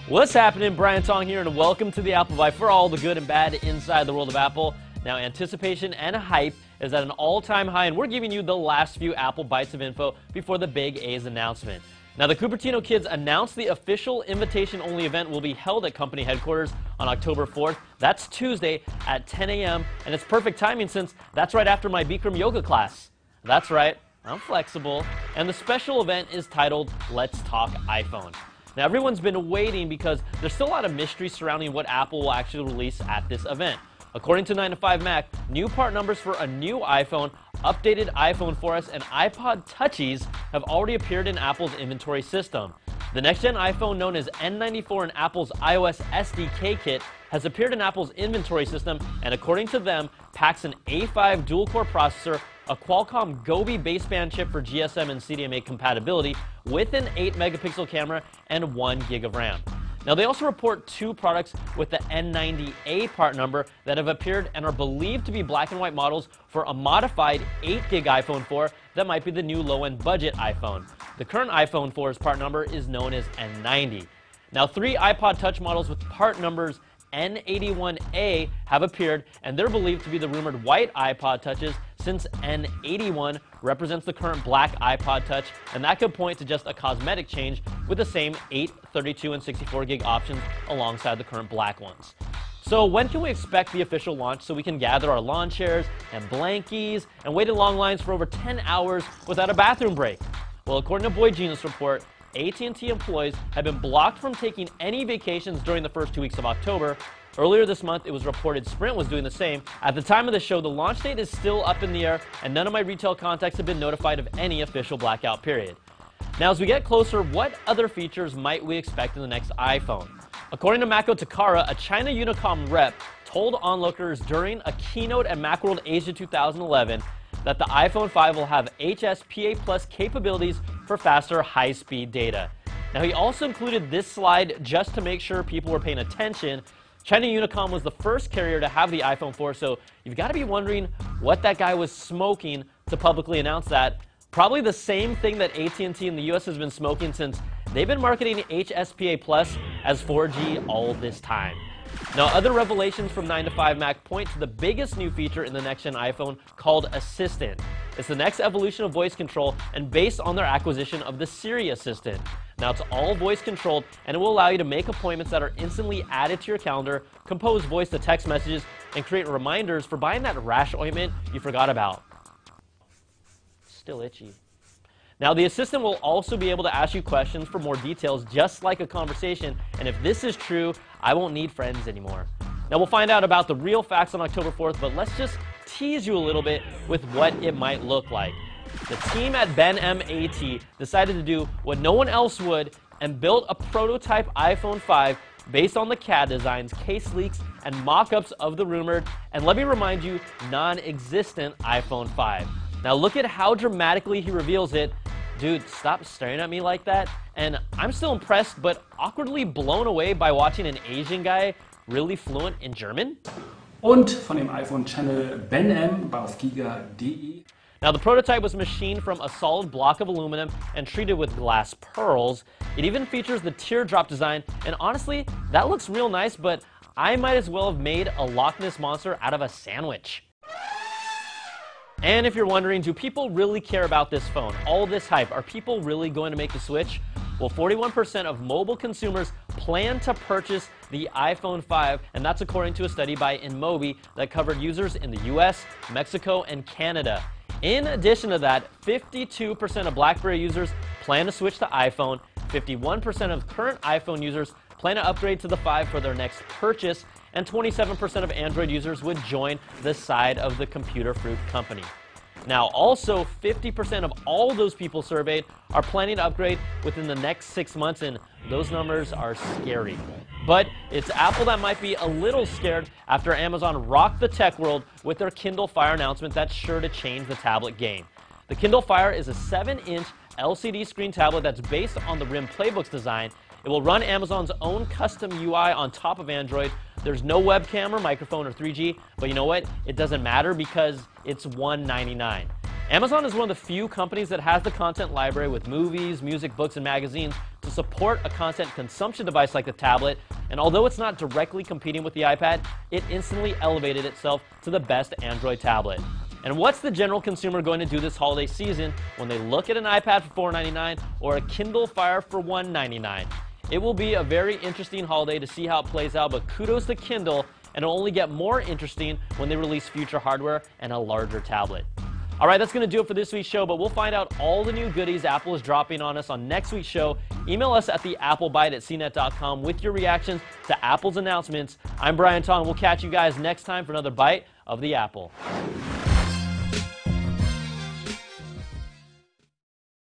What's happening? Brian Tong here, and welcome to the Apple Bite for all the good and bad inside the world of Apple. Now, anticipation and hype is at an all-time high, and we're giving you the last few Apple Bites of info before the big A's announcement. Now, the Cupertino kids announced the official invitation-only event will be held at company headquarters on October 4th. That's Tuesday at 10 a.m., and it's perfect timing since that's right after my Bikram yoga class. That's right, I'm flexible, and the special event is titled Let's Talk iPhone. Now, everyone's been waiting because there's still a lot of mystery surrounding what Apple will actually release at this event. According to 9to5Mac, new part numbers for a new iPhone, updated iPhone 4S, and iPod Touchies have already appeared in Apple's inventory system. The next-gen iPhone, known as N94 in Apple's iOS SDK kit, has appeared in Apple's inventory system, and according to them, packs an A5 dual-core processor, a Qualcomm Gobi baseband chip for GSM and CDMA compatibility, with an 8-megapixel camera and 1 gig of RAM. Now, they also report two products with the N90A part number that have appeared and are believed to be black and white models for a modified 8-gig iPhone 4 that might be the new low-end budget iPhone. The current iPhone 4's part number is known as N90. Now, three iPod Touch models with part numbers N81A have appeared, and they're believed to be the rumored white iPod Touches, since N81 represents the current black iPod Touch, and that could point to just a cosmetic change with the same 8, 32, and 64 gig options alongside the current black ones. So when can we expect the official launch so we can gather our lawn chairs and blankies and wait in long lines for over 10 hours without a bathroom break? Well, according to Boy Genius Report, AT&T employees have been blocked from taking any vacations during the first 2 weeks of October. Earlier this month, it was reported Sprint was doing the same. At the time of the show, the launch date is still up in the air, and none of my retail contacts have been notified of any official blackout period. Now, as we get closer, what other features might we expect in the next iPhone? According to Mako Takara, a China Unicom rep told onlookers during a keynote at Macworld Asia 2011 that the iPhone 5 will have HSPA Plus capabilities for faster high-speed data. Now, he also included this slide just to make sure people were paying attention. China Unicom was the first carrier to have the iPhone 4, so you've got to be wondering what that guy was smoking to publicly announce that. Probably the same thing that AT&T in the US has been smoking since they've been marketing HSPA Plus as 4G all this time. Now, other revelations from 9to5Mac point to the biggest new feature in the next-gen iPhone called Assistant. It's the next evolution of voice control and based on their acquisition of the Siri Assistant. Now, it's all voice-controlled, and it will allow you to make appointments that are instantly added to your calendar, compose voice-to-text messages, and create reminders for buying that rash ointment you forgot about. Still itchy. Now, the assistant will also be able to ask you questions for more details, just like a conversation, and if this is true, I won't need friends anymore. Now, we'll find out about the real facts on October 4th, but let's just tease you a little bit with what it might look like. The team at Ben MAT decided to do what no one else would and built a prototype iPhone 5 based on the CAD designs, case leaks, and mock-ups of the rumored, and let me remind you, non-existent iPhone 5. Now, look at how dramatically he reveals it. Dude, stop staring at me like that. And I'm still impressed, but awkwardly blown away by watching an Asian guy really fluent in German. Und von dem iPhone-Channel Ben M auf giga.de. Now, the prototype was machined from a solid block of aluminum and treated with glass pearls. It even features the teardrop design, and honestly, that looks real nice, but I might as well have made a Loch Ness Monster out of a sandwich. And if you're wondering, do people really care about this phone? All this hype, are people really going to make the switch? Well, 41% of mobile consumers plan to purchase the iPhone 5, and that's according to a study by InMobi that covered users in the US, Mexico, and Canada. In addition to that, 52% of BlackBerry users plan to switch to iPhone, 51% of current iPhone users plan to upgrade to the 5 for their next purchase, and 27% of Android users would join the side of the computer fruit company. Now, also, 50% of all those people surveyed are planning to upgrade within the next 6 months, and those numbers are scary. But it's Apple that might be a little scared after Amazon rocked the tech world with their Kindle Fire announcement that's sure to change the tablet game. The Kindle Fire is a 7-inch LCD screen tablet that's based on the RIM Playbooks design. It will run Amazon's own custom UI on top of Android. There's no webcam or microphone or 3G, but you know what? It doesn't matter because it's $199. Amazon is one of the few companies that has the content library with movies, music, books, and magazines to support a content consumption device like the tablet, and although it's not directly competing with the iPad, it instantly elevated itself to the best Android tablet. And what's the general consumer going to do this holiday season when they look at an iPad for $499 or a Kindle Fire for $199? It will be a very interesting holiday to see how it plays out, but kudos to Kindle, and it'll only get more interesting when they release future hardware and a larger tablet. All right, that's going to do it for this week's show, but we'll find out all the new goodies Apple is dropping on us on next week's show. Email us at theapplebite@cnet.com with your reactions to Apple's announcements. I'm Brian Tong. We'll catch you guys next time for another bite of the Apple.